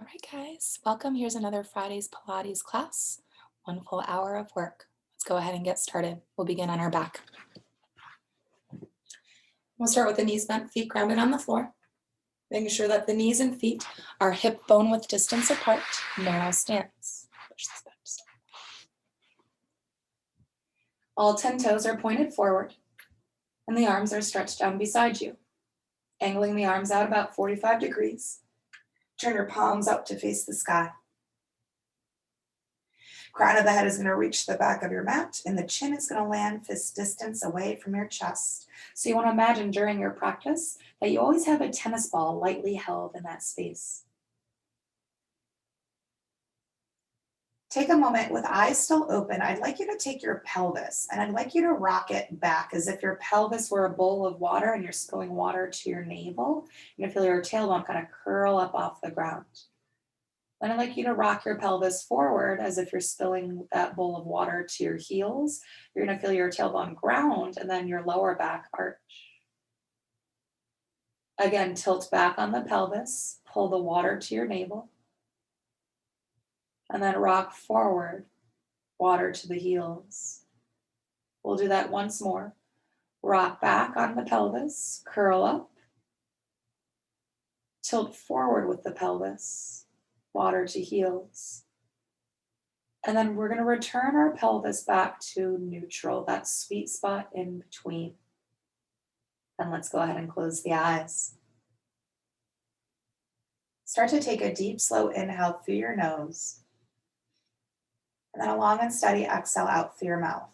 right, guys, welcome. Here's another Friday's Pilates class, 1 full hour of work. Let's go ahead and get started. We'll begin on our back. We'll start with the knees bent, feet grounded on the floor, making sure that the knees and feet are hip bone width distance apart, narrow stance. Push this back just a little. All 10 toes are pointed forward, and the arms are stretched down beside you, angling the arms out about 45 degrees. Turn your palms up to face the sky. Crown of the head is going to reach the back of your mat, and the chin is going to land fist distance away from your chest. So you want to imagine during your practice that you always have a tennis ball lightly held in that space. Take a moment with eyes still open. I'd like you to take your pelvis, and I'd like you to rock it back as if your pelvis were a bowl of water and you're spilling water to your navel. You're going to feel your tailbone kind of curl up off the ground. Then I'd like you to rock your pelvis forward as if you're spilling that bowl of water to your heels. You're going to feel your tailbone ground and then your lower back arch. Again, tilt back on the pelvis, pull the water to your navel, and then rock forward, water to the heels. We'll do that once more. Rock back on the pelvis, curl up, tilt forward with the pelvis, water to heels. And then we're going to return our pelvis back to neutral, that sweet spot in between. And let's go ahead and close the eyes. Start to take a deep, slow inhale through your nose. And then a long and steady exhale out through your mouth.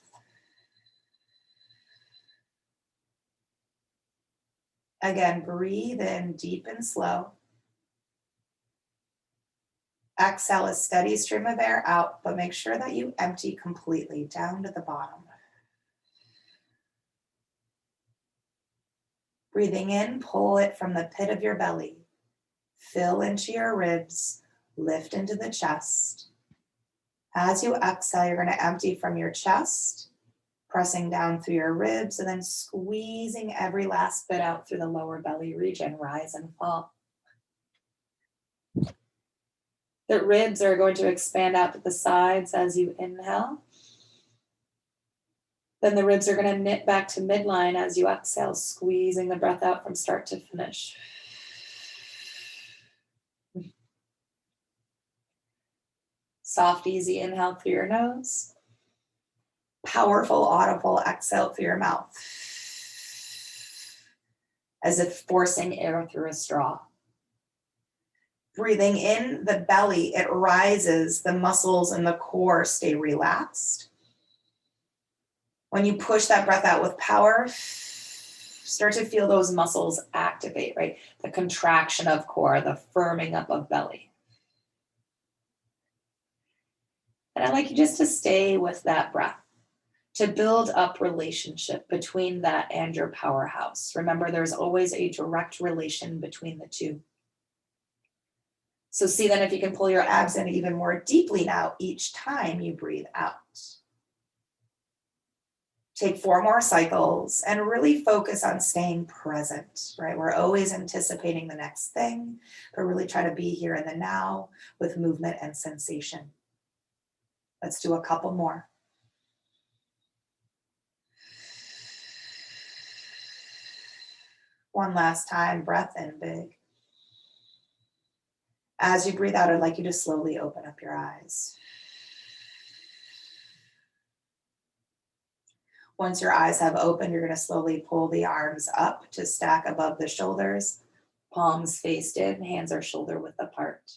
Again, breathe in deep and slow. Exhale a steady stream of air out, but make sure that you empty completely down to the bottom. Breathing in, pull it from the pit of your belly. Fill into your ribs, lift into the chest. As you exhale, you're going to empty from your chest, pressing down through your ribs, and then squeezing every last bit out through the lower belly region. Rise and fall. The ribs are going to expand out to the sides as you inhale. Then the ribs are going to knit back to midline as you exhale, squeezing the breath out from start to finish. Soft, easy inhale through your nose. Powerful, audible exhale through your mouth, as if forcing air through a straw. Breathing in the belly, it rises, the muscles in the core stay relaxed. When you push that breath out with power, start to feel those muscles activate, right? The contraction of core, the firming up of belly. And I'd like you just to stay with that breath, to build up relationship between that and your powerhouse. Remember, there's always a direct relation between the two. So see then if you can pull your abs in even more deeply now each time you breathe out. Take 4 more cycles and really focus on staying present, right? We're always anticipating the next thing, but really try to be here in the now with movement and sensation. Let's do a couple more. One last time, breath in big. As you breathe out, I'd like you to slowly open up your eyes. Once your eyes have opened, you're going to slowly pull the arms up to stack above the shoulders. Palms faced in, hands are shoulder width apart.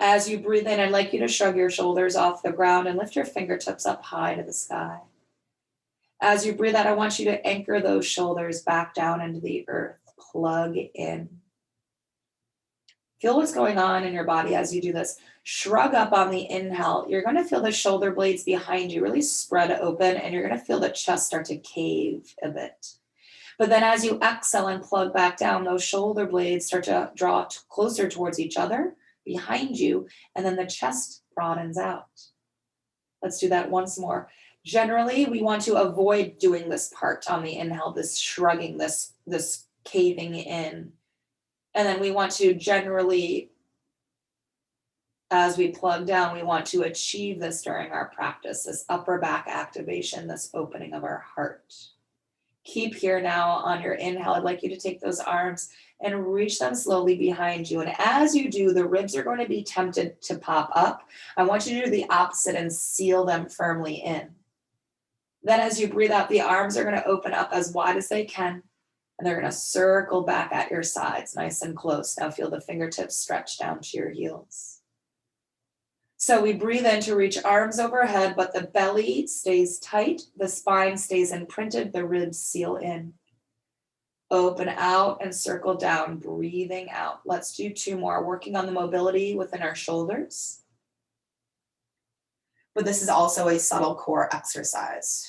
As you breathe in, I'd like you to shrug your shoulders off the ground and lift your fingertips up high to the sky. As you breathe out, I want you to anchor those shoulders back down into the earth. Plug in. Feel what's going on in your body as you do this. Shrug up on the inhale. You're going to feel the shoulder blades behind you really spread open, and you're going to feel the chest start to cave a bit. But then as you exhale and plug back down, those shoulder blades start to draw closer towards each other behind you, and then the chest broadens out. Let's do that once more. Generally, we want to avoid doing this part on the inhale, this shrugging, this caving in. And then we want to generally As we plug down, we want to achieve this during our practice, this upper back activation, this opening of our heart. Keep here now on your inhale. I'd like you to take those arms and reach them slowly behind you. And as you do, the ribs are going to be tempted to pop up. I want you to do the opposite and seal them firmly in. Then as you breathe out, the arms are going to open up as wide as they can, and they're going to circle back at your sides, nice and close. Now feel the fingertips stretch down to your heels. So we breathe in to reach arms overhead, but the belly stays tight, the spine stays imprinted, the ribs seal in. Open out and circle down, breathing out. Let's do 2 more, working on the mobility within our shoulders. But this is also a subtle core exercise.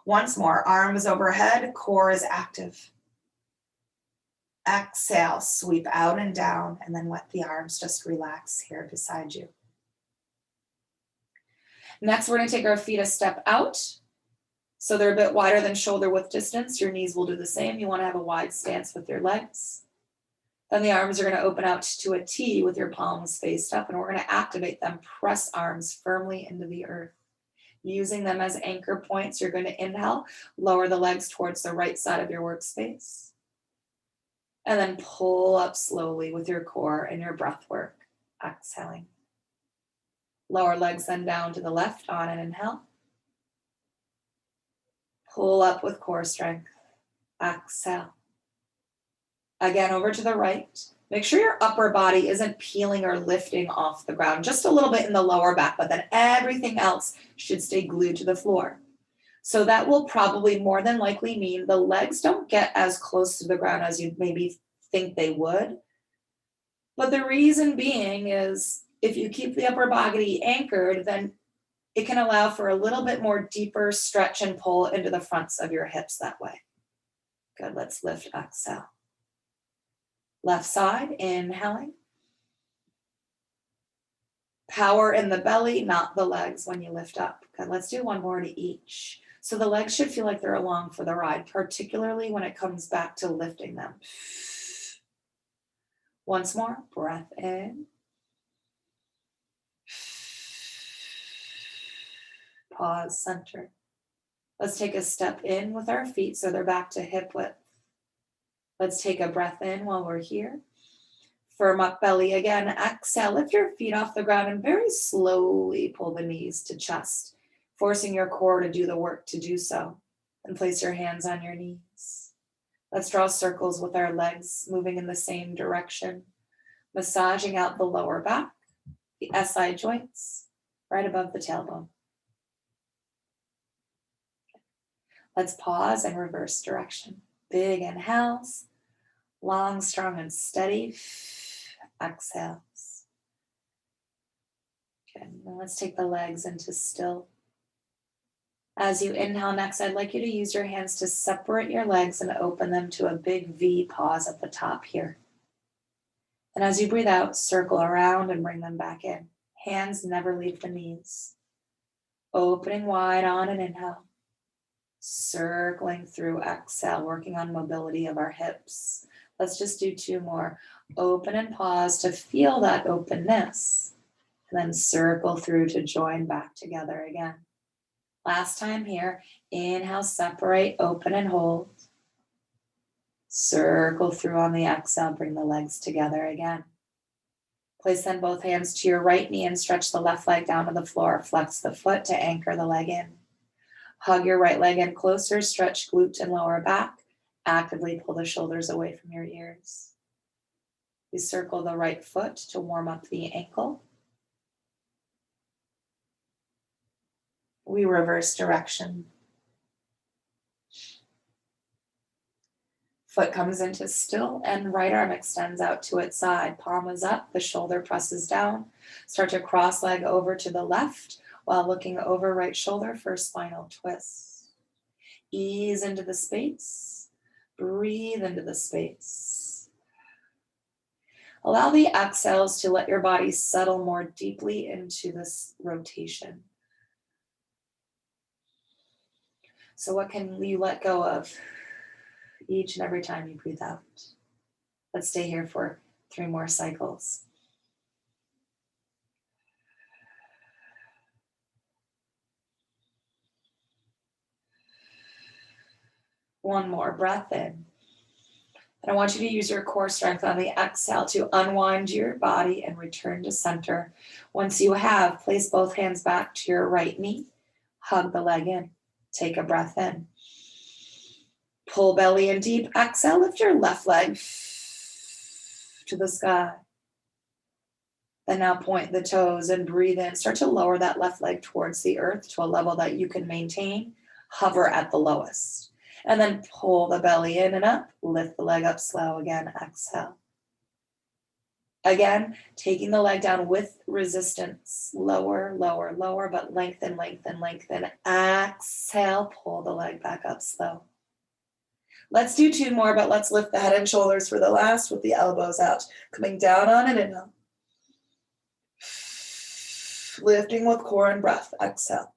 Once more, arms overhead, core is active. Exhale, sweep out and down, and then let the arms just relax here beside you. Next, we're going to take our feet a step out. So they're a bit wider than shoulder width distance. Your knees will do the same. You want to have a wide stance with your legs. Then the arms are going to open out to a T with your palms faced up, and we're going to activate them. Press arms firmly into the earth. Using them as anchor points, you're going to inhale, lower the legs towards the right side of your workspace. And then pull up slowly with your core and your breath work, exhaling. Lower legs then down to the left on an inhale. Pull up with core strength, exhale. Again, over to the right. Make sure your upper body isn't peeling or lifting off the ground, just a little bit in the lower back, but then everything else should stay glued to the floor. So that will probably more than likely mean the legs don't get as close to the ground as you maybe think they would. But the reason being is if you keep the upper body anchored, then it can allow for a little bit more deeper stretch and pull into the fronts of your hips that way. Good, let's lift, exhale. Left side, inhaling. Power in the belly, not the legs when you lift up. Good, let's do 1 more to each. So the legs should feel like they're along for the ride, particularly when it comes back to lifting them. Once more, breath in. Pause, center. Let's take a step in with our feet so they're back to hip width. Let's take a breath in while we're here. Firm up belly again. Exhale, lift your feet off the ground and very slowly pull the knees to chest, forcing your core to do the work to do so. And place your hands on your knees. Let's draw circles with our legs moving in the same direction, massaging out the lower back, the SI joints, right above the tailbone. Let's pause and reverse direction. Big inhales, long, strong, and steady. Exhales. Good. Now let's take the legs into still. As you inhale next, I'd like you to use your hands to separate your legs and open them to a big V pause at the top here. And as you breathe out, circle around and bring them back in. Hands never leave the knees. Opening wide on an inhale. Circling through, exhale, working on mobility of our hips. Let's just do 2 more. Open and pause to feel that openness. And then circle through to join back together again. Last time here, inhale, separate, open and hold. Circle through on the exhale, bring the legs together again. Place then both hands to your right knee and stretch the left leg down to the floor. Flex the foot to anchor the leg in. Hug your right leg in closer, stretch glute and lower back. Actively pull the shoulders away from your ears. We circle the right foot to warm up the ankle. We reverse direction. Foot comes into still and right arm extends out to its side. Palm is up, the shoulder presses down. Start to cross leg over to the left while looking over right shoulder for spinal twist. Ease into the space. Breathe into the space. Allow the exhales to let your body settle more deeply into this rotation. So what can you let go of each and every time you breathe out? Let's stay here for 3 more cycles. One more breath in. And I want you to use your core strength on the exhale to unwind your body and return to center. Once you have, place both hands back to your right knee. Hug the leg in. Take a breath in. Pull belly in deep. Exhale, lift your left leg to the sky. Then now point the toes and breathe in. Start to lower that left leg towards the earth to a level that you can maintain. Hover at the lowest. And then pull the belly in and up. Lift the leg up slow again. Exhale. Again, taking the leg down with resistance. Lower, lower, lower, but lengthen, lengthen, lengthen. Exhale, pull the leg back up slow. Let's do 2 more, but let's lift the head and shoulders for the last with the elbows out. Coming down on an inhale. Lifting with core and breath. Exhale.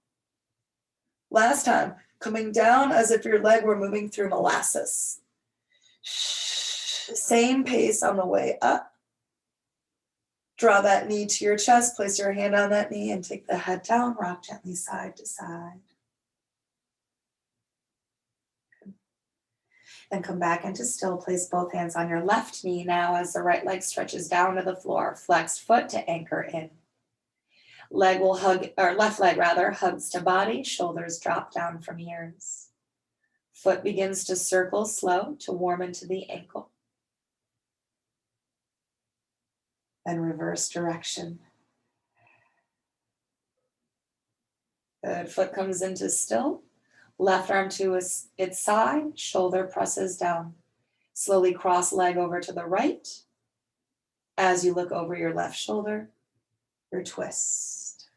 Last time, coming down as if your leg were moving through molasses. Same pace on the way up. Draw that knee to your chest, place your hand on that knee and take the head down, rock gently side to side. Then come back into still, place both hands on your left knee now as the right leg stretches down to the floor, flexed foot to anchor in. Leg will hug, or left leg rather, hugs to body, shoulders drop down from ears. Foot begins to circle slow to warm into the ankle. Then reverse direction. Good, foot comes into still. Left arm to its side, shoulder presses down. Slowly cross leg over to the right. As you look over your left shoulder, your twist.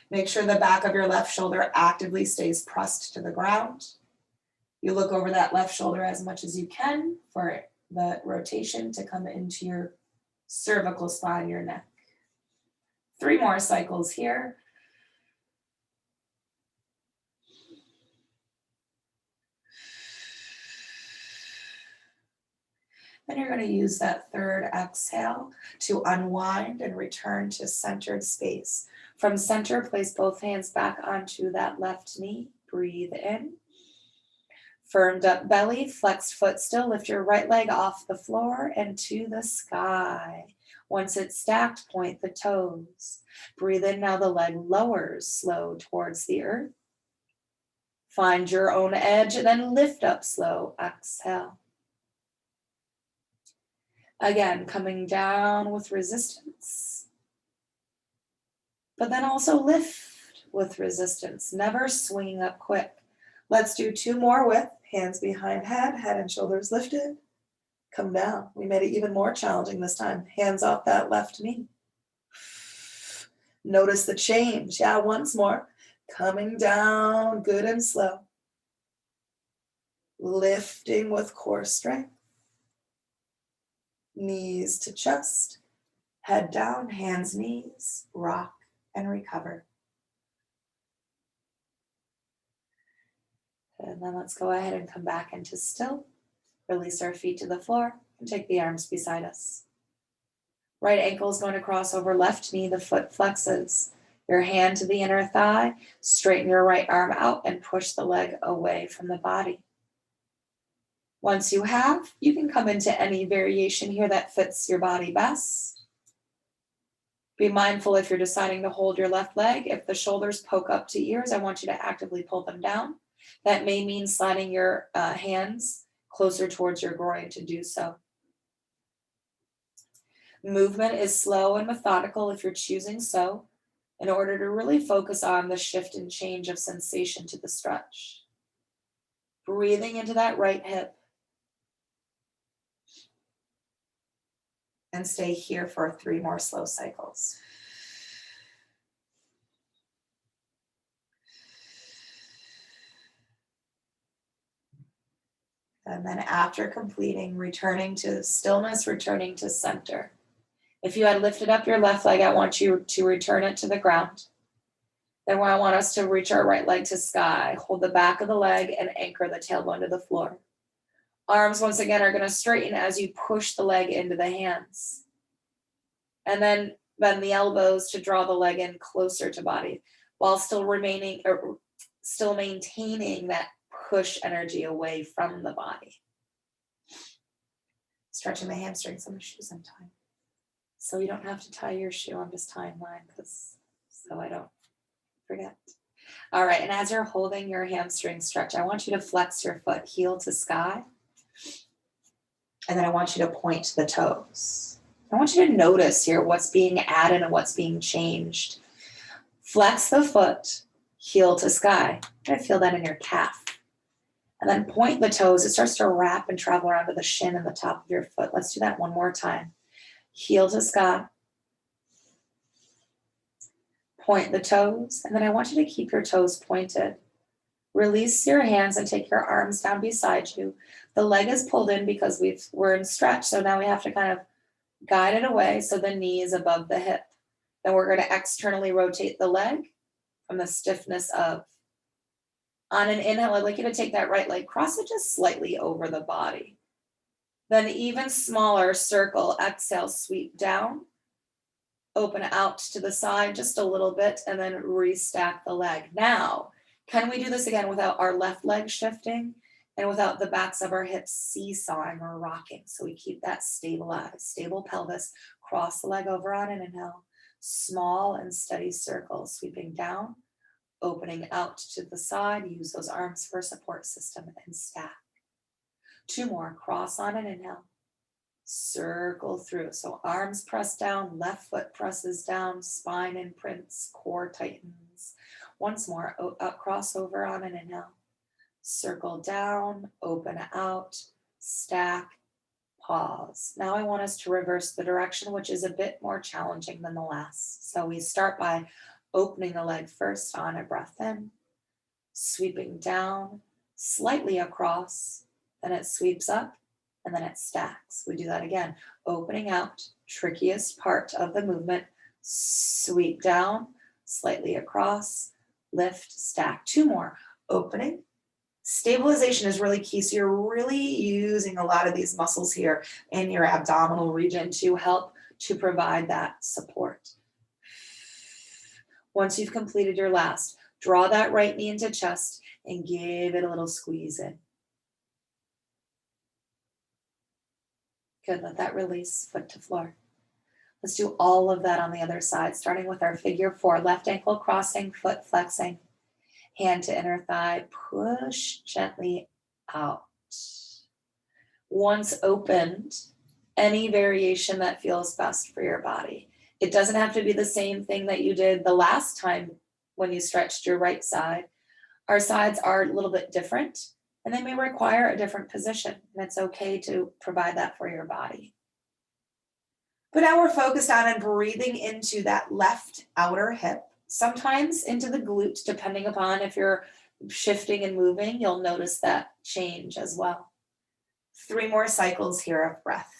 Make sure the back of your left shoulder actively stays pressed to the ground. You look over that left shoulder as much as you can for the rotation to come into your cervical spine, your neck. 3 more cycles here. Then you're going to use that third exhale to unwind and return to centered space. From center, place both hands back onto that left knee. Breathe in. Firmed up belly, flexed foot still. Lift your right leg off the floor and to the sky. Once it's stacked, point the toes. Breathe in, now the leg lowers slow towards the earth. Find your own edge and then lift up slow. Exhale. Again, coming down with resistance, but then also lift with resistance, never swinging up quick. Let's do 2 more with hands behind head, head and shoulders lifted. Come down. We made it even more challenging this time. Hands off that left knee. Notice the change. Yeah, once more. Coming down, good and slow. Lifting with core strength. Knees to chest, head down, hands, knees, rock and recover. And then let's go ahead and come back into still. Release our feet to the floor and take the arms beside us. Right ankle is going to cross over left knee, the foot flexes. Your hand to the inner thigh, straighten your right arm out and push the leg away from the body. Once you have, you can come into any variation here that fits your body best. Be mindful if you're deciding to hold your left leg. If the shoulders poke up to ears, I want you to actively pull them down. That may mean sliding your hands closer towards your groin to do so. Movement is slow and methodical if you're choosing so, in order to really focus on the shift and change of sensation to the stretch. Breathing into that right hip. And stay here for 3 more slow cycles. And then after completing, returning to stillness, returning to center. If you had lifted up your left leg, I want you to return it to the ground. Then I want us to reach our right leg to sky. Hold the back of the leg and anchor the tailbone to the floor. Arms, once again, are going to straighten as you push the leg into the hands. And then bend the elbows to draw the leg in closer to body while still remaining, or still maintaining that push energy away from the body. Stretching the hamstrings on the shoes I'm tying. So you don't have to tie your shoe, I'm just tying mine so I don't forget. All right, and as you're holding your hamstring stretch, I want you to flex your foot heel to sky. And then I want you to point to the toes. I want you to notice here what's being added and what's being changed. Flex the foot, heel to sky. You're gonna feel that in your calf. And then point the toes. It starts to wrap and travel around to the shin and the top of your foot. Let's do that one more time. Heel to sky. Point the toes. And then I want you to keep your toes pointed. Release your hands and take your arms down beside you. The leg is pulled in because we're in stretch. So now we have to kind of guide it away so the knee is above the hip. Then we're going to externally rotate the leg from the stiffness of. On an inhale, I'd like you to take that right leg, cross it just slightly over the body. Then even smaller circle, exhale, sweep down, open out to the side just a little bit, and then restack the leg. Now, can we do this again without our left leg shifting and without the backs of our hips seesawing or rocking? So we keep that stabilized, stable pelvis. Cross the leg over on an inhale. Small and steady circles, sweeping down, opening out to the side. Use those arms for a support system and stack. 2 more. Cross on an inhale. Circle through. So arms press down, left foot presses down, spine imprints, core tightens. Once more, cross over on an inhale. Circle down, open out, stack, pause. Now I want us to reverse the direction, which is a bit more challenging than the last. So we start by opening the leg first on a breath in, sweeping down, slightly across, then it sweeps up, and then it stacks. We do that again. Opening out, trickiest part of the movement, sweep down, slightly across, lift, stack. 2 more. Opening. Stabilization is really key. So you're really using a lot of these muscles here in your abdominal region to help to provide that support. Once you've completed your last, draw that right knee into chest and give it a little squeeze in. Good, let that release, foot to floor. Let's do all of that on the other side, starting with our figure 4, left ankle crossing, foot flexing, hand to inner thigh, push gently out. Once opened, any variation that feels best for your body. It doesn't have to be the same thing that you did the last time when you stretched your right side. Our sides are a little bit different and they may require a different position, and it's okay to provide that for your body. But now we're focused on and breathing into that left outer hip, sometimes into the glute, depending upon if you're shifting and moving, you'll notice that change as well. 3 more cycles here of breath.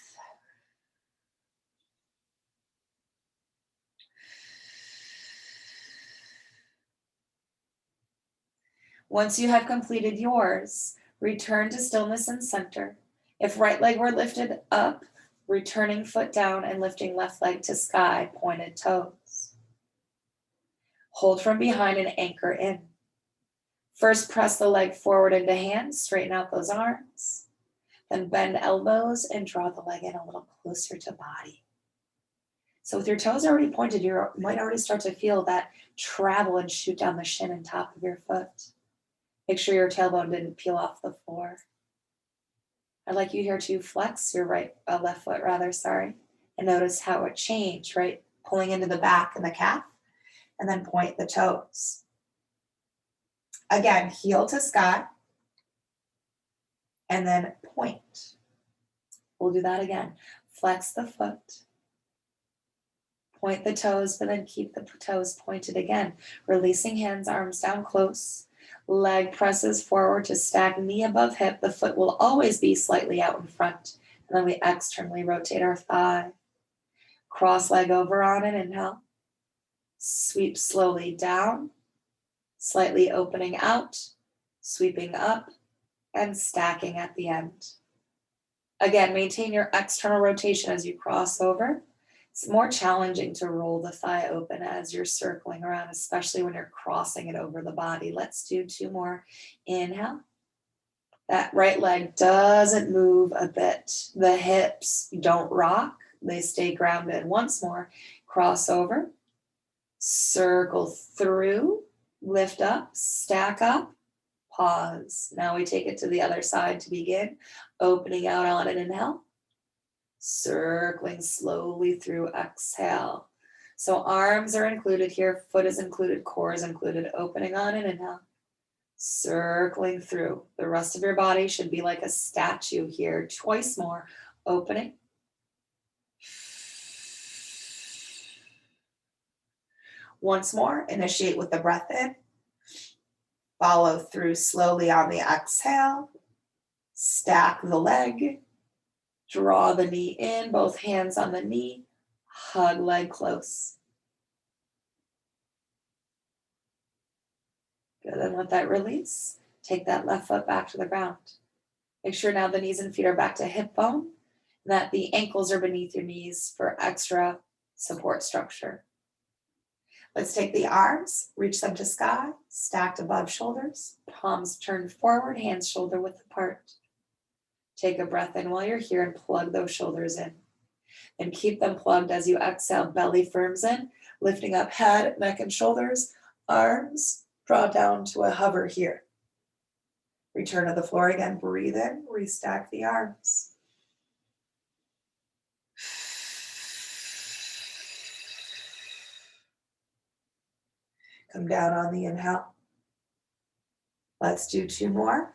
Once you have completed yours, return to stillness and center. If right leg were lifted up, returning foot down and lifting left leg to sky, pointed toes. Hold from behind and anchor in. First, press the leg forward into hands, straighten out those arms. Then bend elbows and draw the leg in a little closer to body. So with your toes already pointed, you might already start to feel that travel and shoot down the shin and top of your foot. Make sure your tailbone didn't peel off the floor. I'd like you here to flex your left foot, and notice how it changed, right? Pulling into the back and the calf, and then point the toes. Again, heel to sky, and then point. We'll do that again. Flex the foot, point the toes, but then keep the toes pointed again. Releasing hands, arms down close. Leg presses forward to stack, knee above hip. The foot will always be slightly out in front. And then we externally rotate our thigh. Cross leg over on an inhale. Sweep slowly down, slightly opening out, sweeping up, and stacking at the end. Again, maintain your external rotation as you cross over. It's more challenging to roll the thigh open as you're circling around, especially when you're crossing it over the body. Let's do 2 more. Inhale. That right leg doesn't move a bit. The hips don't rock. They stay grounded. Once more. Cross over. Circle through. Lift up. Stack up. Pause. Now we take it to the other side to begin. Opening out on an inhale. Circling slowly through, exhale. So arms are included here, foot is included, core is included. Opening on an inhale, circling through. The rest of your body should be like a statue here. Twice more, opening. Once more, initiate with the breath in. Follow through slowly on the exhale. Stack the leg. Draw the knee in, both hands on the knee. Hug leg close. Good, and let that release. Take that left foot back to the ground. Make sure now the knees and feet are back to hip bone, and that the ankles are beneath your knees for extra support structure. Let's take the arms, reach them to sky, stacked above shoulders, palms turned forward, hands shoulder width apart. Take a breath in while you're here and plug those shoulders in. And keep them plugged as you exhale, belly firms in, lifting up head, neck, and shoulders, arms, draw down to a hover here. Return to the floor again, breathe in, restack the arms. Come down on the inhale. Let's do 2 more.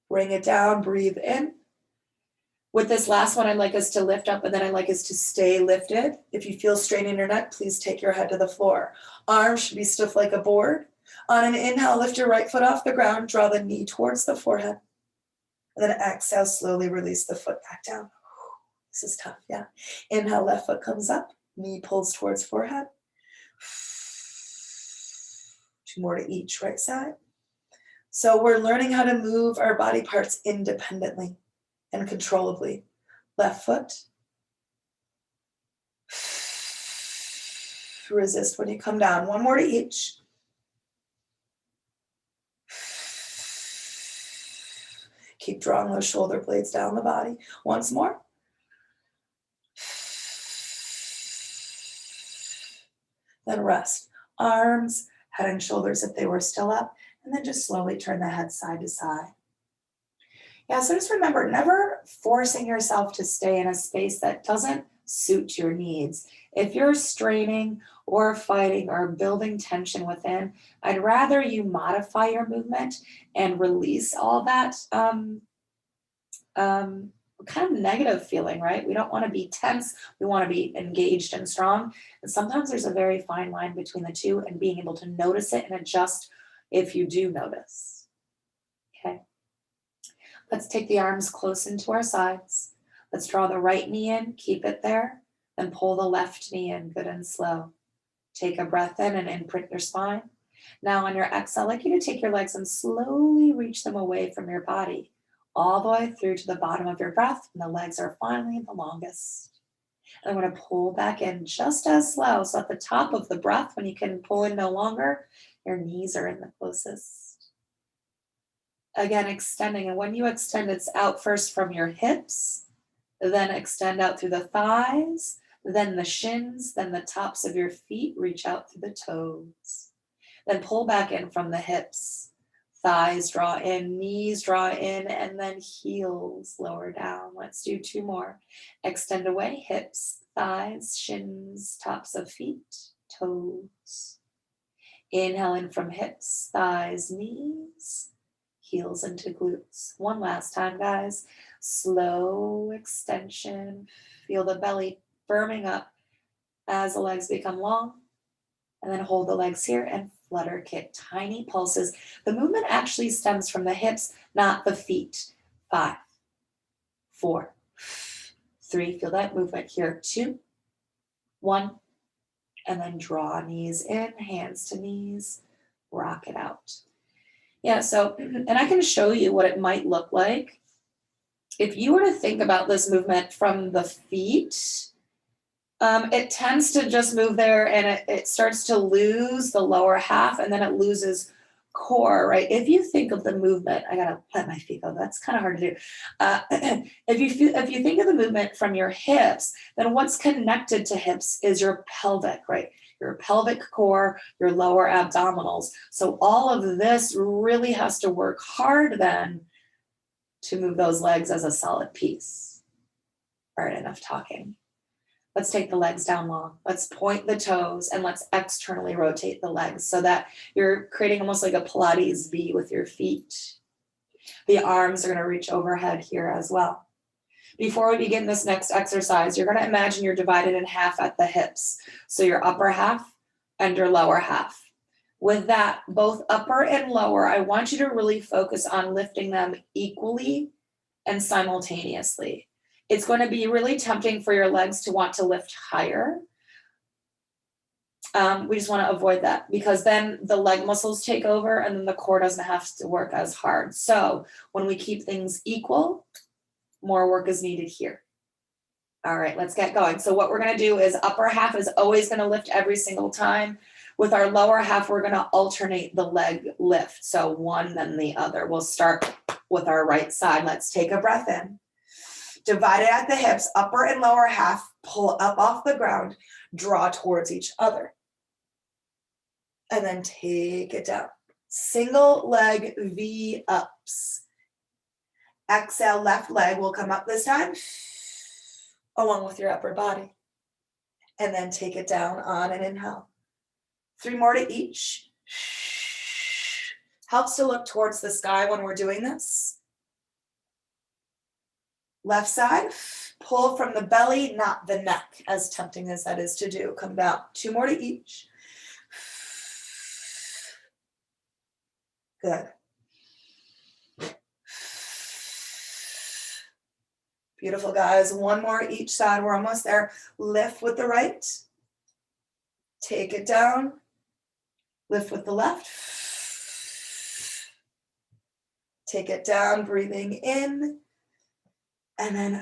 Bring it down, breathe in. With this last one, I'd like us to lift up and then I'd like us to stay lifted. If you feel strain in your neck, please take your head to the floor. Arms should be stiff like a board. On an inhale, lift your right foot off the ground, draw the knee towards the forehead. And then exhale, slowly release the foot back down. This is tough, yeah. Inhale, left foot comes up, knee pulls towards forehead. 2 more to each, right side. So we're learning how to move our body parts independently and controllably. Left foot. Resist when you come down. 1 more to each. Keep drawing those shoulder blades down the body. Once more. Then rest. Arms, head and shoulders if they were still up. And then just slowly turn the head side to side. Yeah, so just remember, never forcing yourself to stay in a space that doesn't suit your needs. If you're straining or fighting or building tension within, I'd rather you modify your movement and release all that kind of negative feeling, right? We don't want to be tense. We want to be engaged and strong. And sometimes there's a very fine line between the two, and being able to notice it and adjust if you do notice. Okay. Let's take the arms close into our sides. Let's draw the right knee in, keep it there, then pull the left knee in, good and slow. Take a breath in and imprint your spine. Now on your exhale, I'd like you to take your legs and slowly reach them away from your body, all the way through to the bottom of your breath, and the legs are finally the longest. And I'm going to pull back in just as slow. So at the top of the breath, when you can pull in no longer, your knees are in the closest. Again, extending. And when you extend, it's out first from your hips, then extend out through the thighs, then the shins, then the tops of your feet, reach out through the toes. Then pull back in from the hips. Thighs draw in, knees draw in, and then heels lower down. Let's do 2 more. Extend away, hips, thighs, shins, tops of feet, toes. Inhale in from hips, thighs, knees, heels into glutes. One last time, guys. Slow extension. Feel the belly firming up as the legs become long. And then hold the legs here and flutter kick, tiny pulses. The movement actually stems from the hips, not the feet. 5, 4, 3. Feel that movement here. 2, 1. And then draw knees in, hands to knees, rock it out. Yeah, so, and I can show you what it might look like If you were to think about this movement from the feet, it tends to just move there and it starts to lose the lower half and then it loses core, right? If you think of the movement, I gotta let my feet go. That's kind of hard to do. If you think of the movement from your hips, then what's connected to hips is your pelvic, right? Your pelvic core, your lower abdominals. So all of this really has to work hard then to move those legs as a solid piece. All right, enough talking. Let's take the legs down long. Let's point the toes and let's externally rotate the legs so that you're creating almost like a Pilates V with your feet. The arms are going to reach overhead here as well. Before we begin this next exercise, you're going to imagine you're divided in half at the hips. So your upper half and your lower half. With that, both upper and lower, I want you to really focus on lifting them equally and simultaneously. It's going to be really tempting for your legs to want to lift higher. We just want to avoid that because then the leg muscles take over and then the core doesn't have to work as hard. So when we keep things equal, more work is needed here. All right, let's get going. So what we're going to do is upper half is always going to lift every single time. With our lower half, we're going to alternate the leg lift. So one, then the other. We'll start with our right side. Let's take a breath in. Divided at the hips, upper and lower half, pull up off the ground, draw towards each other. And then take it down. Single leg V ups. Exhale, left leg will come up this time, along with your upper body. And then take it down on an inhale. 3 more to each. Helps to look towards the sky when we're doing this. Left side, pull from the belly, not the neck, as tempting as that is to do. Come down. 2 more to each. Good. Beautiful, guys. 1 more each side. We're almost there. Lift with the right. Take it down. Lift with the left. Take it down, breathing in. And then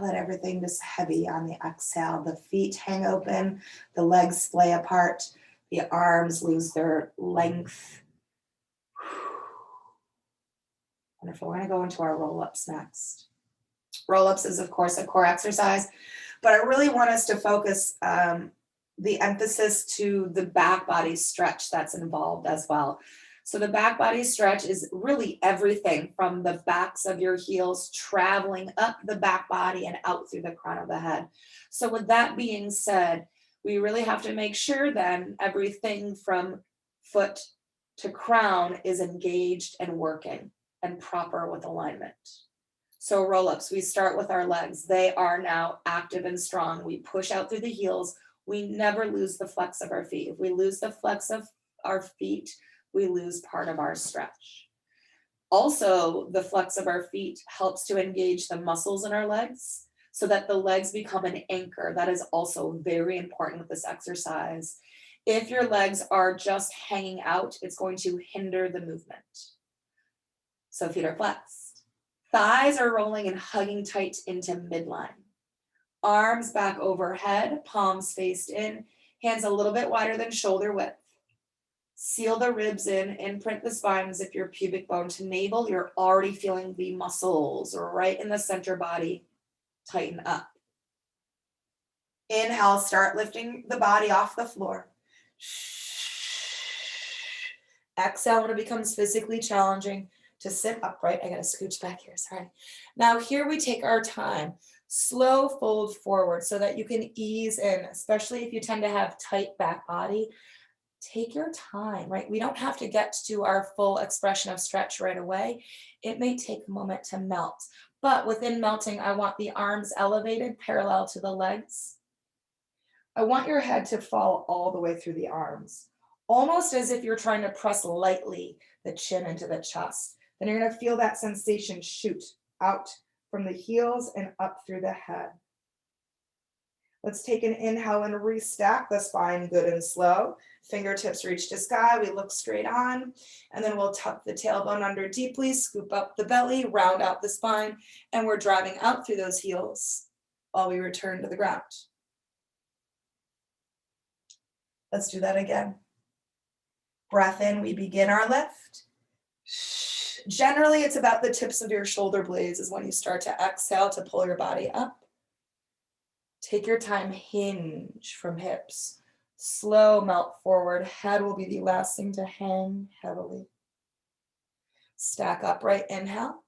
let everything just heavy on the exhale. The feet hang open, the legs splay apart, the arms lose their length. Wonderful. We're going to go into our roll-ups next. Roll-ups is, of course, a core exercise, but I really want us to focus the emphasis to the back body stretch that's involved as well. So the back body stretch is really everything from the backs of your heels traveling up the back body and out through the crown of the head. So with that being said, we really have to make sure then everything from foot to crown is engaged and working and proper with alignment. So roll-ups, we start with our legs. They are now active and strong. We push out through the heels. We never lose the flex of our feet. If we lose the flex of our feet, we lose part of our stretch. Also, the flex of our feet helps to engage the muscles in our legs so that the legs become an anchor. That is also very important with this exercise. If your legs are just hanging out, it's going to hinder the movement. So feet are flexed. Thighs are rolling and hugging tight into midline. Arms back overhead, palms faced in, hands a little bit wider than shoulder width. Seal the ribs in, imprint the spine as if your pubic bone to navel. You're already feeling the muscles right in the center body tighten up. Inhale, start lifting the body off the floor. Exhale when it becomes physically challenging to sit upright. I gotta scooch back here, sorry. Now here we take our time. Slow fold forward so that you can ease in, especially if you tend to have tight back body. Take your time, right? We don't have to get to our full expression of stretch right away. It may take a moment to melt, but within melting, I want the arms elevated parallel to the legs. I want your head to fall all the way through the arms, almost as if you're trying to press lightly the chin into the chest. Then you're going to feel that sensation shoot out from the heels and up through the head. Let's take an inhale and restack the spine good and slow. Fingertips reach to sky, we look straight on, and then we'll tuck the tailbone under deeply, scoop up the belly, round out the spine, and we're driving out through those heels while we return to the ground. Let's do that again. Breath in, we begin our lift. Generally, it's about the tips of your shoulder blades is when you start to exhale to pull your body up. Take your time, hinge from hips. Slow melt forward. Head will be the last thing to hang heavily. Stack upright, inhale.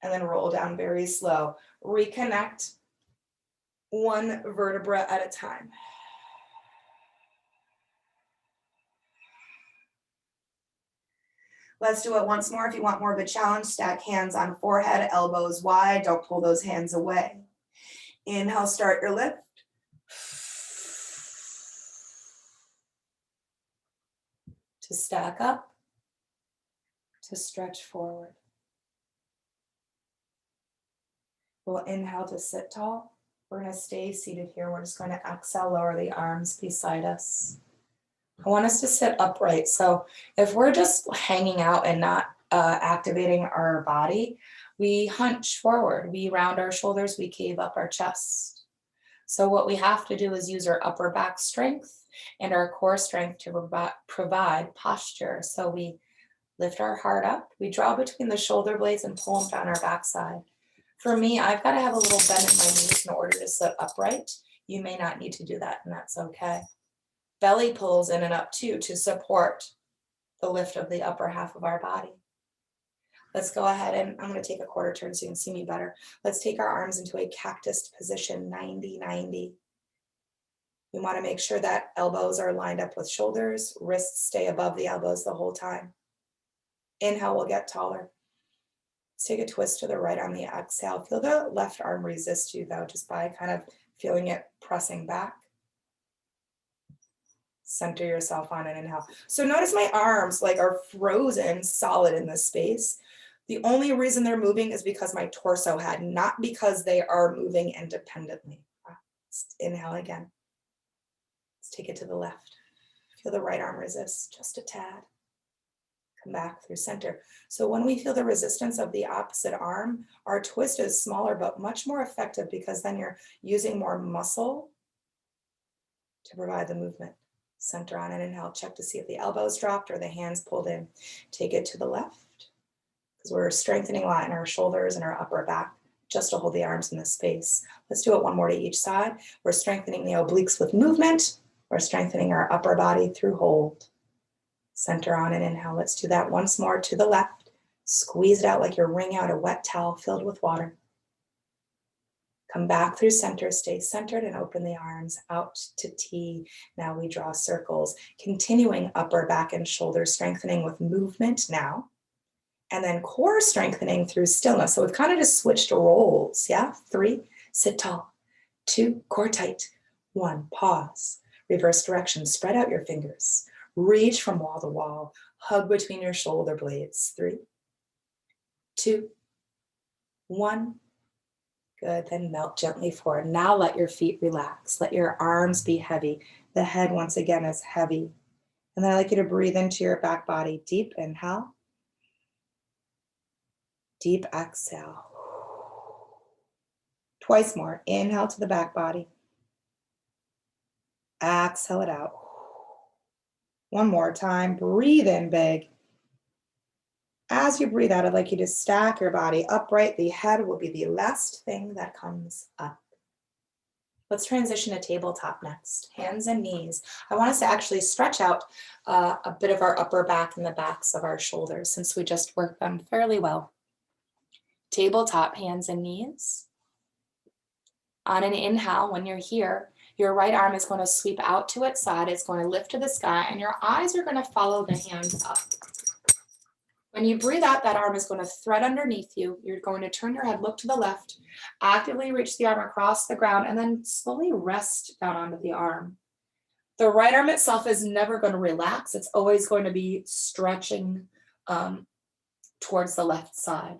And then roll down very slow. Reconnect one vertebra at a time. Let's do it once more. If you want more of a challenge, stack hands on forehead, elbows wide. Don't pull those hands away. Inhale, start your lift. To stack up, to stretch forward. We'll inhale to sit tall. We're going to stay seated here. We're just going to exhale, lower the arms beside us. I want us to sit upright. So if we're just hanging out and not activating our body, we hunch forward, we round our shoulders, we cave up our chest. So what we have to do is use our upper back strength and our core strength to provide posture. So we lift our heart up, we draw between the shoulder blades and pull them down our backside. For me, I've got to have a little bend in my knees in order to sit upright. You may not need to do that, and that's okay. Belly pulls in and up too to support the lift of the upper half of our body. Let's go ahead and I'm going to take a quarter turn so you can see me better. Let's take our arms into a cactus position, 90-90. We want to make sure that elbows are lined up with shoulders, wrists stay above the elbows the whole time. Inhale, we'll get taller. Let's take a twist to the right on the exhale. Feel the left arm resist you though, just by kind of feeling it pressing back. Center yourself on an inhale. So notice my arms are frozen solid in this space. The only reason they're moving is because my torso had, not because they are moving independently. Let's inhale again. Let's take it to the left. Feel the right arm resist just a tad. Come back through center. So when we feel the resistance of the opposite arm, our twist is smaller but much more effective because then you're using more muscle to provide the movement. Center on an inhale, check to see if the elbows dropped or the hands pulled in. Take it to the left because we're strengthening a lot in our shoulders and our upper back just to hold the arms in this space. Let's do it one more to each side. We're strengthening the obliques with movement. We're strengthening our upper body through hold. Center on an inhale. Let's do that once more to the left. Squeeze it out like you're wringing out a wet towel filled with water. Come back through center, stay centered and open the arms out to T. Now we draw circles, continuing upper back and shoulder strengthening with movement now. And then core strengthening through stillness. So we've kind of just switched roles, yeah? 3, sit tall. 2, core tight. 1, pause. Reverse direction, spread out your fingers. Reach from wall to wall. Hug between your shoulder blades. 3, 2, 1. Good, then melt gently forward. Now let your feet relax. Let your arms be heavy. The head once again is heavy. And then I'd like you to breathe into your back body. Deep inhale. Deep exhale. Twice more. Inhale to the back body. Exhale it out. One more time. Breathe in big. As you breathe out, I'd like you to stack your body upright. The head will be the last thing that comes up. Let's transition to tabletop next. Hands and knees. I want us to actually stretch out a bit of our upper back and the backs of our shoulders since we just worked them fairly well. Tabletop, hands and knees. On an inhale, when you're here, your right arm is going to sweep out to its side. It's going to lift to the sky, and your eyes are going to follow the hands up. When you breathe out, that arm is going to thread underneath you. You're going to turn your head, look to the left, actively reach the arm across the ground, and then slowly rest down onto the arm. The right arm itself is never going to relax. It's always going to be stretching towards the left side.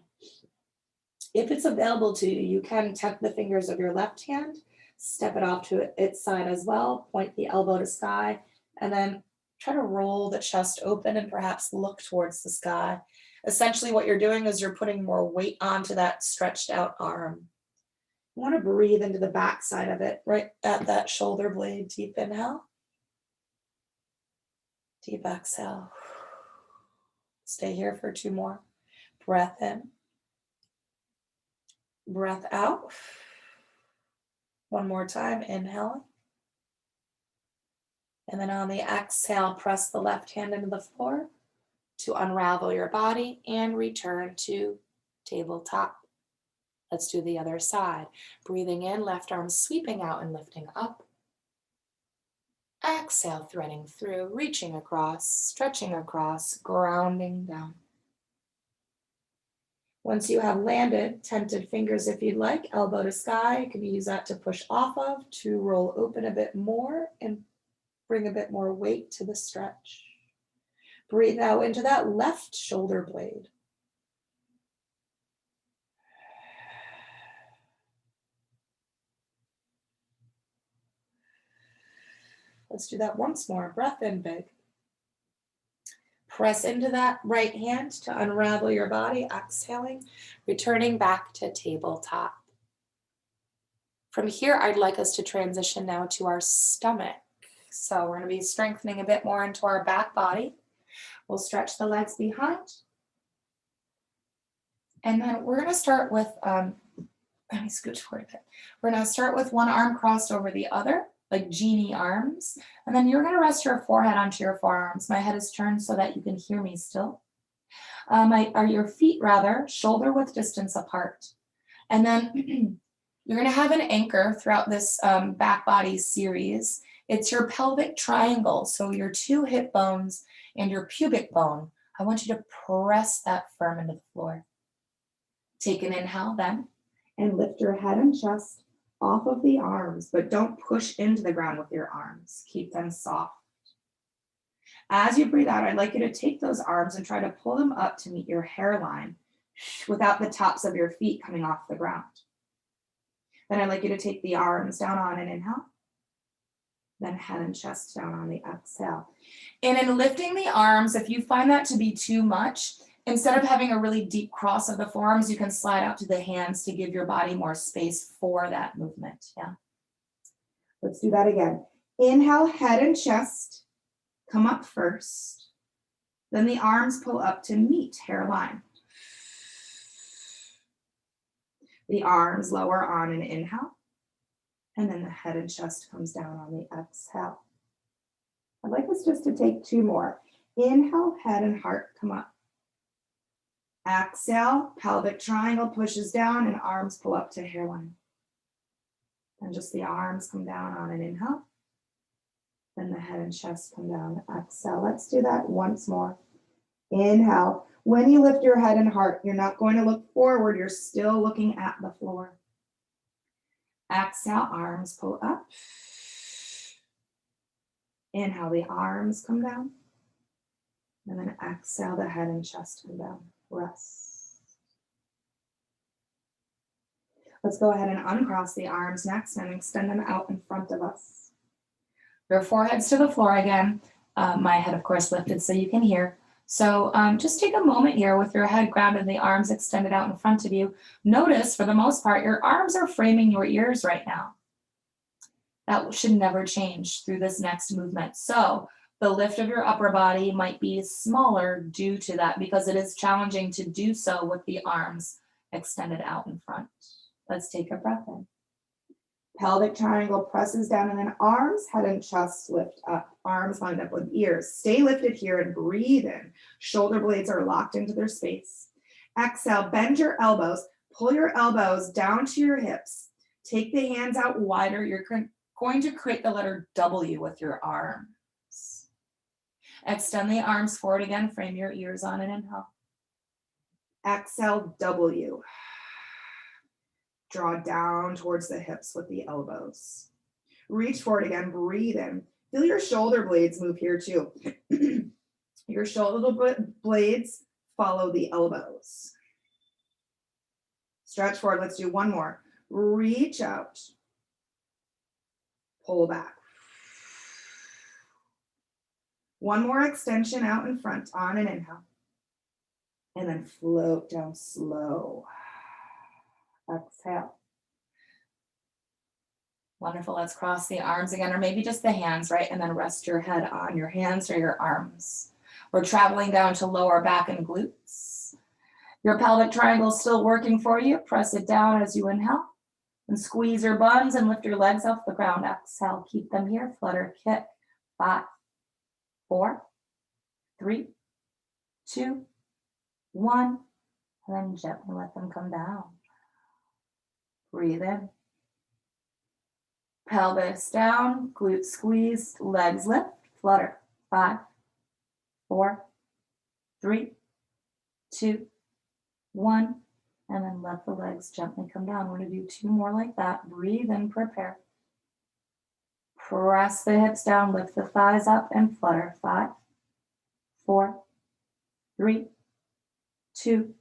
If it's available to you, you can tuck the fingers of your left hand, step it off to its side as well, point the elbow to sky, And then try to roll the chest open and perhaps look towards the sky. Essentially, what you're doing is you're putting more weight onto that stretched out arm. You want to breathe into the back side of it, right at that shoulder blade. Deep inhale, deep exhale. Stay here for 2 more. Breath in, breath out. One more time, inhale. And then on the exhale, press the left hand into the floor to unravel your body and return to tabletop. Let's do the other side. Breathing in, left arm sweeping out and lifting up. Exhale, threading through, reaching across, stretching across, grounding down. Once you have landed, tented fingers if you'd like, elbow to sky. You can use that to push off of, to roll open a bit more and bring a bit more weight to the stretch. Breathe out into that left shoulder blade. Let's do that once more. Breath in big. Press into that right hand to unravel your body, exhaling, returning back to tabletop. From here, I'd like us to transition now to our stomach. So we're going to be strengthening a bit more into our back body. We'll stretch the legs behind. And then we're going to start with, let me scooch forward a bit. We're going to start with one arm crossed over the other, like genie arms. And then you're going to rest your forehead onto your forearms. My head is turned so that you can hear me still. Your feet rather, shoulder width distance apart. And then you're going to have an anchor throughout this back body series. It's your pelvic triangle. So your 2 hip bones and your pubic bone. I want you to press that firm into the floor. Take an inhale then, and lift your head and chest off of the arms, but don't push into the ground with your arms. Keep them soft. As you breathe out, I'd like you to take those arms and try to pull them up to meet your hairline without the tops of your feet coming off the ground. Then I'd like you to take the arms down on an inhale, then head and chest down on the exhale. And in lifting the arms, if you find that to be too much, instead of having a really deep cross of the forearms, you can slide out to the hands to give your body more space for that movement. Yeah. Let's do that again. Inhale, head and chest come up first. Then the arms pull up to meet hairline. The arms lower on an inhale. And then the head and chest comes down on the exhale. I'd like us just to take 2 more. Inhale, head and heart come up. Exhale, pelvic triangle pushes down and arms pull up to hairline. And just the arms come down on an inhale. Then the head and chest come down. Exhale. Let's do that once more. Inhale. When you lift your head and heart, you're not going to look forward. You're still looking at the floor. Exhale, arms pull up. Inhale, the arms come down. And then exhale, the head and chest come down. Rest. Let's go ahead and uncross the arms next and extend them out in front of us. Your foreheads to the floor again. My head, of course, lifted so you can hear. So just take a moment here with your head grounded and the arms extended out in front of you. Notice, for the most part, your arms are framing your ears right now. That should never change through this next movement. So the lift of your upper body might be smaller due to that because it is challenging to do so with the arms extended out in front. Let's take a breath in. Pelvic triangle presses down and then arms, head and chest lift up. Arms lined up with ears. Stay lifted here and breathe in. Shoulder blades are locked into their space. Exhale, bend your elbows. Pull your elbows down to your hips. Take the hands out wider. You're going to create the letter W with your arms. Extend the arms forward again. Frame your ears on an inhale. Exhale, W. Draw down towards the hips with the elbows. Reach forward again, breathe in. Feel your shoulder blades move here too. Your shoulder blades follow the elbows. Stretch forward, let's do one more. Reach out. Pull back. One more extension out in front on an inhale. And then float down slow. Exhale. Wonderful. Let's cross the arms again, or maybe just the hands, right? And then rest your head on your hands or your arms. We're traveling down to lower back and glutes. Your pelvic triangle is still working for you. Press it down as you inhale. And squeeze your buns and lift your legs off the ground. Exhale. Keep them here. Flutter, kick. 5, 4, 3, 2, 1. And then gently let them come down. Breathe in. Pelvis down, glutes squeezed, legs lift, flutter. 5, 4, 3, 2, 1. And then let the legs gently come down. We're going to do 2 more like that. Breathe in, prepare. Press the hips down, lift the thighs up and flutter. 5, 4, 3, 2,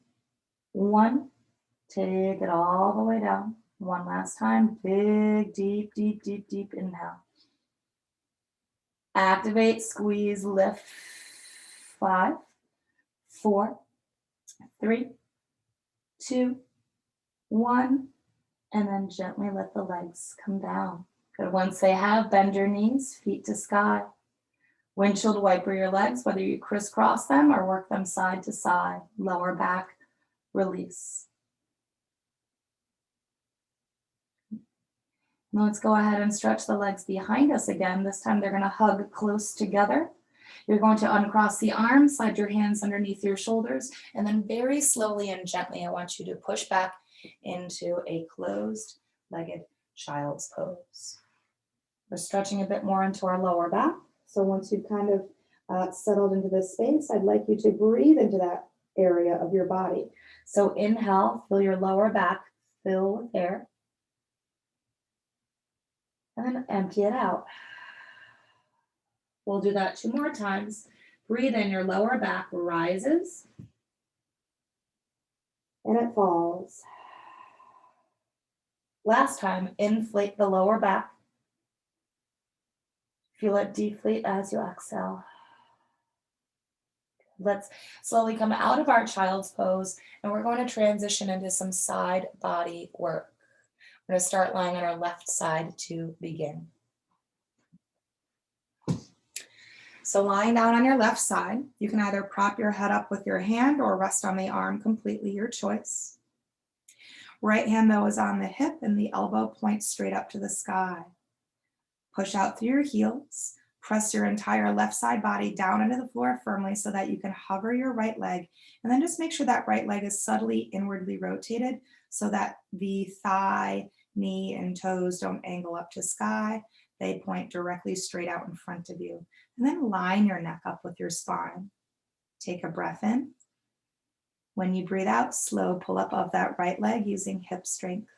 1. Take it all the way down. One last time. Big, deep, deep, deep, deep inhale. Activate, squeeze, lift. 5, 4, 3, 2, 1. And then gently let the legs come down. Good. Once they have, bend your knees, feet to sky. Windshield wiper your legs, whether you crisscross them or work them side to side. Lower back, release. Now let's go ahead and stretch the legs behind us again. This time they're going to hug close together. You're going to uncross the arms, slide your hands underneath your shoulders, and then very slowly and gently, I want you to push back into a closed-legged child's pose. We're stretching a bit more into our lower back. So once you've kind of settled into this space, I'd like you to breathe into that area of your body. So inhale, fill your lower back, fill with air. And then empty it out. We'll do that 2 more times. Breathe in, your lower back rises. And it falls. Last time, inflate the lower back. Feel it deflate as you exhale. Let's slowly come out of our child's pose, and we're going to transition into some side body work. We're going to start lying on our left side to begin. So lying down on your left side, you can either prop your head up with your hand or rest on the arm, completely your choice. Right hand though is on the hip and the elbow points straight up to the sky. Push out through your heels. Press your entire left side body down into the floor firmly so that you can hover your right leg. And then just make sure that right leg is subtly inwardly rotated so that the thigh, knee, and toes don't angle up to sky. They point directly straight out in front of you. And then line your neck up with your spine. Take a breath in. When you breathe out, slow pull up of that right leg using hip strength.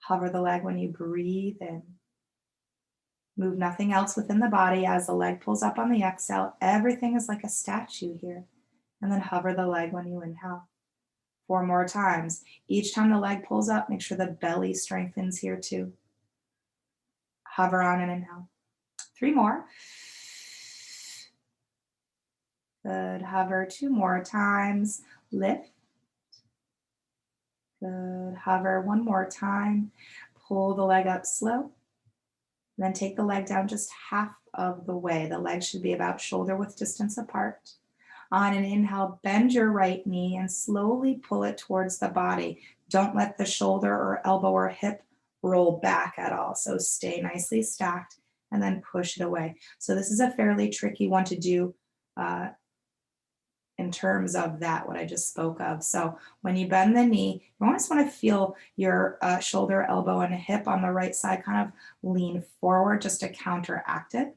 Hover the leg when you breathe in. Move nothing else within the body as the leg pulls up on the exhale. Everything is like a statue here. And then hover the leg when you inhale. 4 more times. Each time the leg pulls up, make sure the belly strengthens here too. Hover on and inhale. 3 more. Good. Hover 2 more times. Lift. Good. Hover 1 more time. Pull the leg up slow. Then take the leg down just half of the way. The legs should be about shoulder width distance apart. On an inhale, bend your right knee and slowly pull it towards the body. Don't let the shoulder or elbow or hip roll back at all. So stay nicely stacked and then push it away. So this is a fairly tricky one to do in terms of that, what I just spoke of. So when you bend the knee, you almost want to feel your shoulder, elbow, and hip on the right side kind of lean forward just to counteract it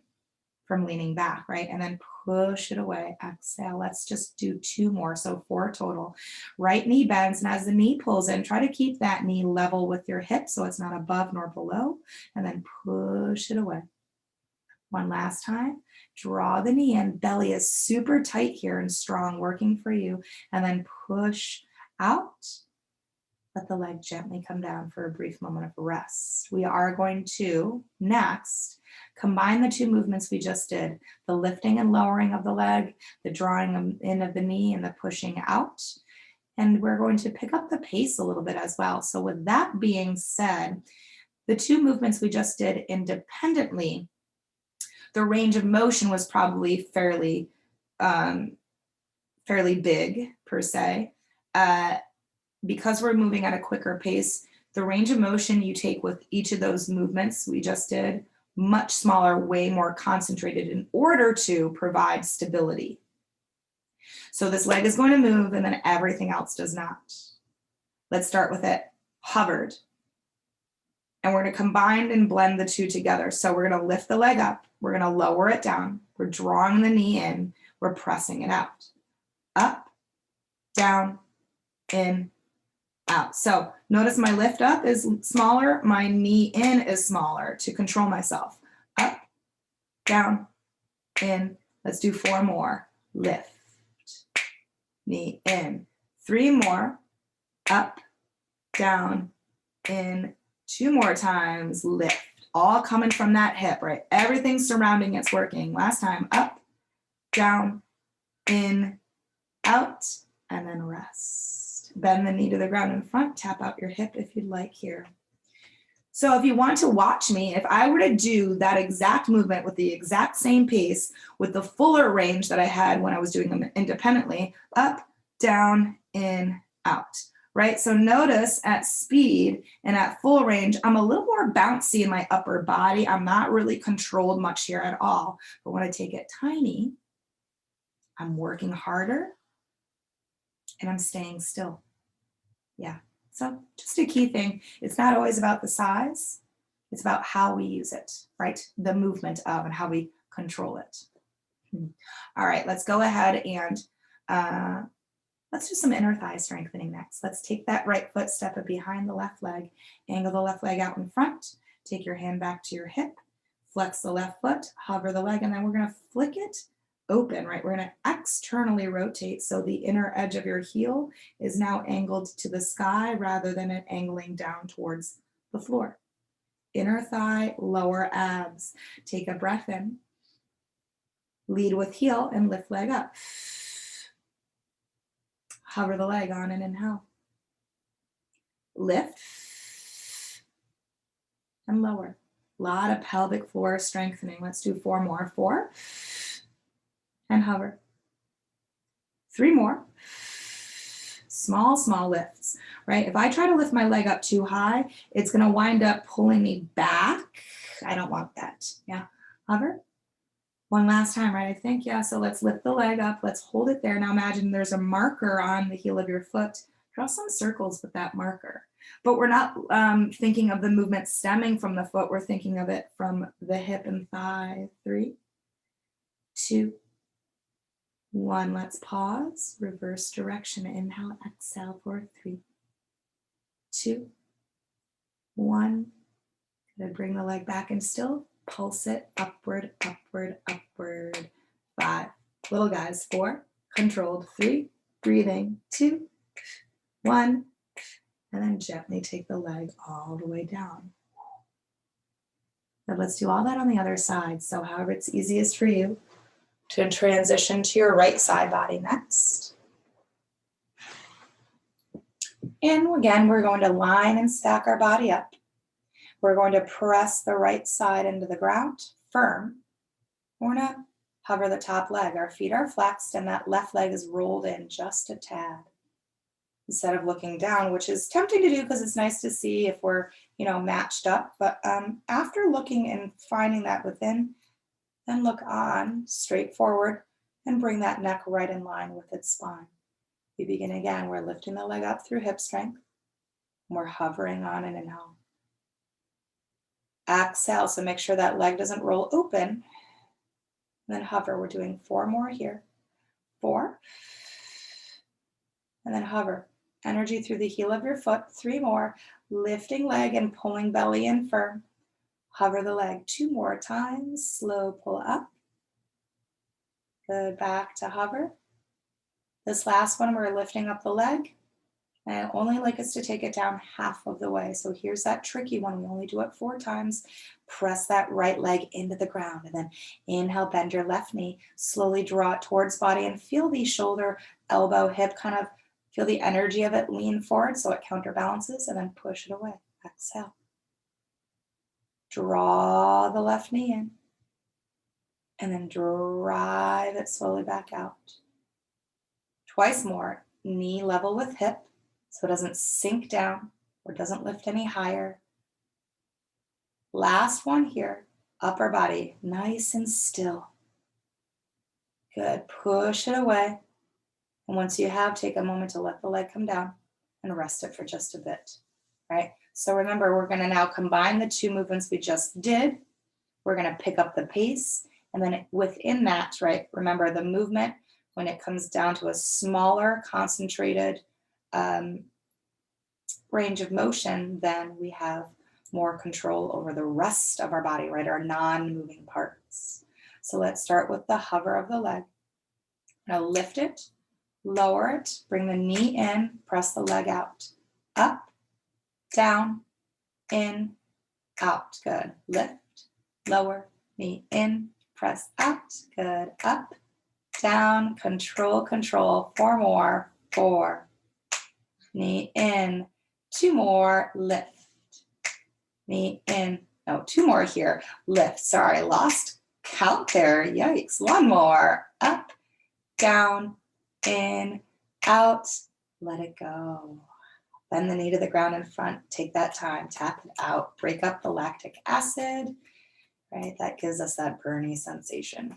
from leaning back, right? And then push it away. Exhale. Let's just do 2 more. So 4 total. Right knee bends, and as the knee pulls in, try to keep that knee level with your hip so it's not above nor below, and then push it away. One last time. Draw the knee in. Belly is super tight here and strong, working for you. And then push out Let the leg gently come down for a brief moment of rest. We are going to next combine the two movements we just did, the lifting and lowering of the leg, the drawing in of the knee, and the pushing out. And we're going to pick up the pace a little bit as well. So with that being said, the two movements we just did independently, the range of motion was probably fairly big per se. Because we're moving at a quicker pace, the range of motion you take with each of those movements we just did, much smaller, way more concentrated in order to provide stability. So this leg is going to move and then everything else does not. Let's start with it. Hovered. And we're going to combine and blend the two together. So we're going to lift the leg up. We're going to lower it down. We're drawing the knee in. We're pressing it out. Up, down, in, out. So notice my lift up is smaller, my knee in is smaller to control myself. Up, down, in. Let's do 4 more. Lift, knee in. 3 more. Up, down, in. 2 more times. Lift. All coming from that hip, right? Everything surrounding it's working. Last time. Up, down, in, out, and then rest. Bend the knee to the ground in front, tap out your hip if you'd like here. So if you want to watch me, if I were to do that exact movement with the exact same pace, with the fuller range that I had when I was doing them independently, up, down, in, out, right? So notice at speed and at full range, I'm a little more bouncy in my upper body. I'm not really controlled much here at all. But when I take it tiny, I'm working harder and I'm staying still. Yeah, so just a key thing. It's not always about the size. It's about how we use it, right? The movement of and how we control it. All right, let's go ahead and let's do some inner thigh strengthening next. Let's take that right foot, step it behind the left leg, angle the left leg out in front, take your hand back to your hip, flex the left foot, hover the leg, and then we're gonna flick it open, right? We're gonna externally rotate so the inner edge of your heel is now angled to the sky rather than it angling down towards the floor. Inner thigh, lower abs. Take a breath in. Lead with heel and lift leg up. Hover the leg on an inhale. Lift and lower. A lot of pelvic floor strengthening. Let's do 4 more. 4 and hover. 3 more. Small, small lifts, right? If I try to lift my leg up too high, it's going to wind up pulling me back. I don't want that. Yeah. Hover. One last time, right? I think, yeah. So let's lift the leg up. Let's hold it there. Now imagine there's a marker on the heel of your foot. Draw some circles with that marker. But we're not thinking of the movement stemming from the foot. We're thinking of it from the hip and thigh. 3, 2, 1. Let's pause. Reverse direction. Inhale, exhale for 3, 2, 1. Good. Bring the leg back and still pulse it upward, upward, upward. 5. Little guys. 4. Controlled. 3. Breathing. 2, 1. And then gently take the leg all the way down. Now let's do all that on the other side. So however it's easiest for you to transition to your right side body next. And again, we're going to line and stack our body up. We're going to press the right side into the ground, firm. We're going to hover the top leg. Our feet are flexed and that left leg is rolled in just a tad. Instead of looking down, which is tempting to do because it's nice to see if we're, matched up. But after looking and finding that within, then look on, straight forward, and bring that neck right in line with its spine. We begin again. We're lifting the leg up through hip strength. And we're hovering on an inhale. Exhale, so make sure that leg doesn't roll open. And then hover. We're doing 4 more here. 4. And then hover. Energy through the heel of your foot. 3 more. Lifting leg and pulling belly in firm. Hover the leg 2 more times. Slow pull up. Good. Back to hover. This last one, we're lifting up the leg. And I only like us to take it down half of the way. So here's that tricky one. We only do it 4 times. Press that right leg into the ground. And then inhale, bend your left knee. Slowly draw it towards body and feel the shoulder, elbow, hip kind of feel the energy of it lean forward so it counterbalances, and then push it away. Exhale. Draw the left knee in. And then drive it slowly back out. Twice more. Knee level with hip, so it doesn't sink down or doesn't lift any higher. Last one here, upper body, nice and still. Good, push it away. And once you have, take a moment to let the leg come down and rest it for just a bit, right? So remember, we're gonna now combine the 2 movements we just did. We're gonna pick up the pace, and then within that, right, remember the movement, when it comes down to a smaller, concentrated range of motion, then we have more control over the rest of our body, right? Our non-moving parts. So let's start with the hover of the leg. Now lift it, lower it, bring the knee in, press the leg out. Up, down, in, out. Good. Lift, lower, knee in, press out. Good. Up, down, control, control. 4 more. 4. Knee in. 2 more. Lift. Knee in. No, 2 more here. Lift. Sorry, lost count there. Yikes. 1 more. Up, down, in, out. Let it go. Bend the knee to the ground in front. Take that time. Tap it out. Break up the lactic acid. Right? That gives us that burny sensation.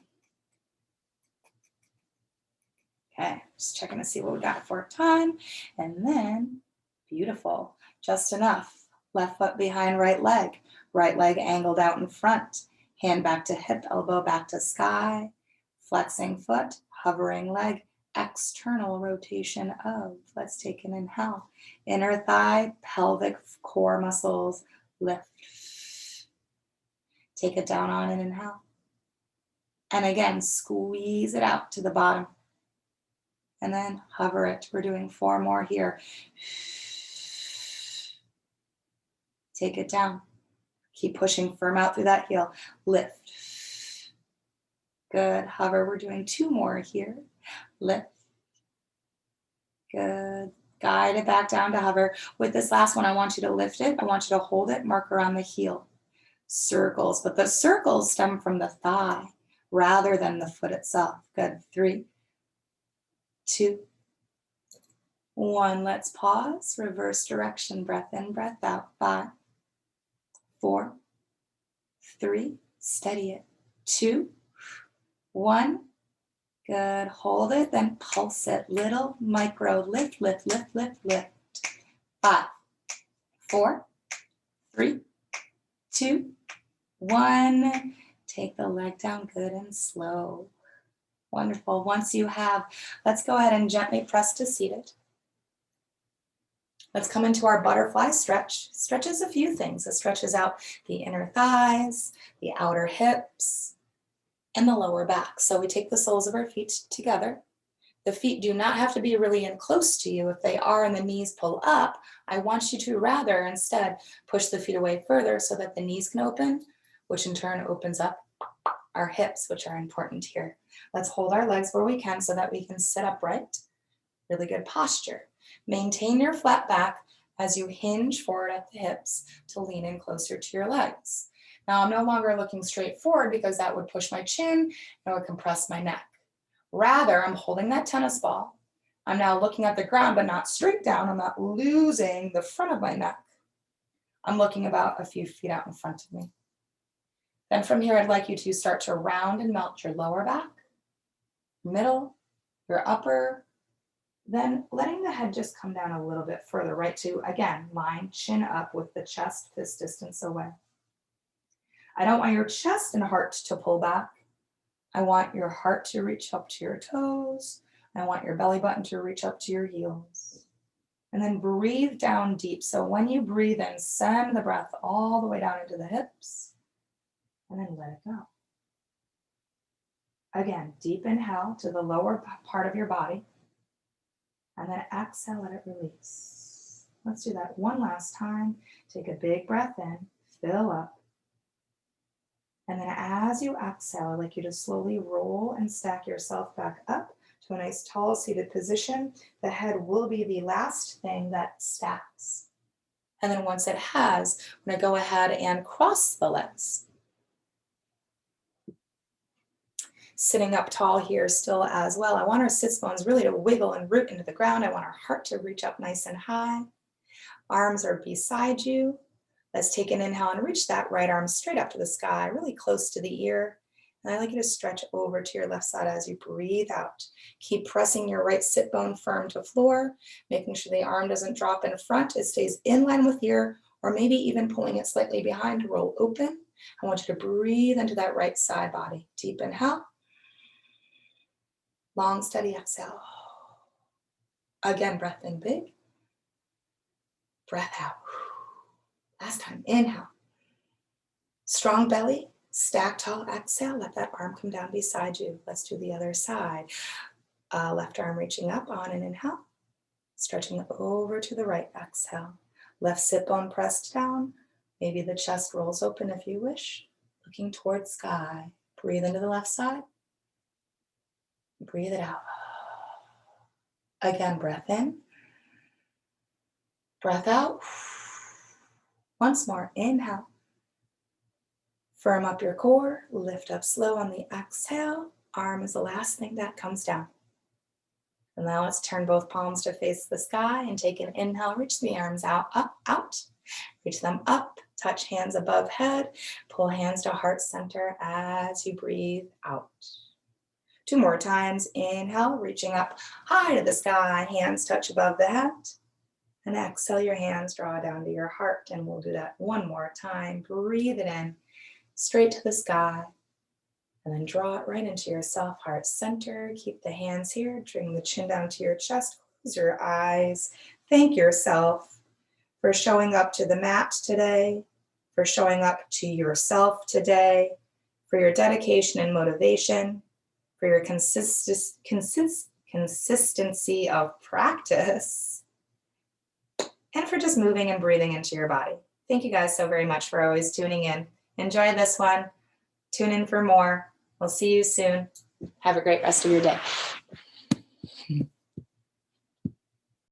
Okay, just checking to see what we got for time. And then, beautiful, just enough. Left foot behind right leg angled out in front. Hand back to hip, elbow back to sky. Flexing foot, hovering leg, external rotation of. Let's take an inhale. Inner thigh, pelvic core muscles, lift. Take it down on an inhale. And again, squeeze it out to the bottom. And then hover it. We're doing 4 more here. Take it down. Keep pushing firm out through that heel. Lift. Good. Hover. We're doing 2 more here. Lift. Good. Guide it back down to hover. With this last one, I want you to lift it. I want you to hold it, mark around the heel. Circles. But the circles stem from the thigh rather than the foot itself. Good. 3, 2, 1. Let's pause. Reverse direction. Breath in, breath out. 5, 4, 3. Steady it. 2, 1. Good. Hold it. Then pulse it. Little micro. Lift, lift, lift, lift, lift. 5, 4, 3, 2, 1. Take the leg down good and slow. Wonderful. Once you have, let's go ahead and gently press to seated. Let's come into our butterfly stretch. Stretches a few things. It stretches out the inner thighs, the outer hips, and the lower back. So we take the soles of our feet together. The feet do not have to be really in close to you. If they are and the knees pull up, I want you to rather instead push the feet away further so that the knees can open, which in turn opens up our hips, which are important here. Let's hold our legs where we can so that we can sit upright. Really good posture. Maintain your flat back as you hinge forward at the hips to lean in closer to your legs. Now I'm no longer looking straight forward because that would push my chin and would compress my neck. Rather, I'm holding that tennis ball. I'm now looking at the ground, but not straight down. I'm not losing the front of my neck. I'm looking about a few feet out in front of me. Then from here, I'd like you to start to round and melt your lower back, middle, your upper, then letting the head just come down a little bit further, right to, again, line chin up with the chest this distance away. I don't want your chest and heart to pull back. I want your heart to reach up to your toes. I want your belly button to reach up to your heels. And then breathe down deep. So when you breathe in, send the breath all the way down into the hips. And then let it go. Again, deep inhale to the lower part of your body. And then exhale, let it release. Let's do that one last time. Take a big breath in, fill up. And then as you exhale, I'd like you to slowly roll and stack yourself back up to a nice tall seated position. The head will be the last thing that stacks. And then once it has, I'm going to go ahead and cross the legs. Sitting up tall here still as well. I want our sits bones really to wiggle and root into the ground. I want our heart to reach up nice and high. Arms are beside you. Let's take an inhale and reach that right arm straight up to the sky, really close to the ear. And I'd like you to stretch over to your left side as you breathe out. Keep pressing your right sit bone firm to floor, making sure the arm doesn't drop in front. It stays in line with ear, or maybe even pulling it slightly behind to roll open. I want you to breathe into that right side body. Deep inhale. Long, steady exhale. Again, breath in big. Breath out. Last time, inhale. Strong belly, stack tall, exhale. Let that arm come down beside you. Let's do the other side. Left arm reaching up on an inhale. Stretching over to the right, exhale. Left sit bone pressed down. Maybe the chest rolls open if you wish. Looking towards sky. Breathe into the left side. Breathe it out. Again, breath in. Breath out. Once more, inhale. Firm up your core, lift up slow on the exhale. Arm is the last thing that comes down. And now let's turn both palms to face the sky and take an inhale. Reach the arms out, up, out. Reach them up, touch hands above head. Pull hands to heart center as you breathe out. 2 more times. Inhale, reaching up high to the sky. Hands touch above the head. And exhale, your hands draw down to your heart. And we'll do that one more time. Breathe it in, straight to the sky. And then draw it right into your self heart center. Keep the hands here. Bring the chin down to your chest. Close your eyes. Thank yourself for showing up to the mat today, for showing up to yourself today, for your dedication and motivation, for your consistency of practice, and for just moving and breathing into your body. Thank you guys so very much for always tuning in. Enjoy this one. Tune in for more. We'll see you soon. Have a great rest of your day.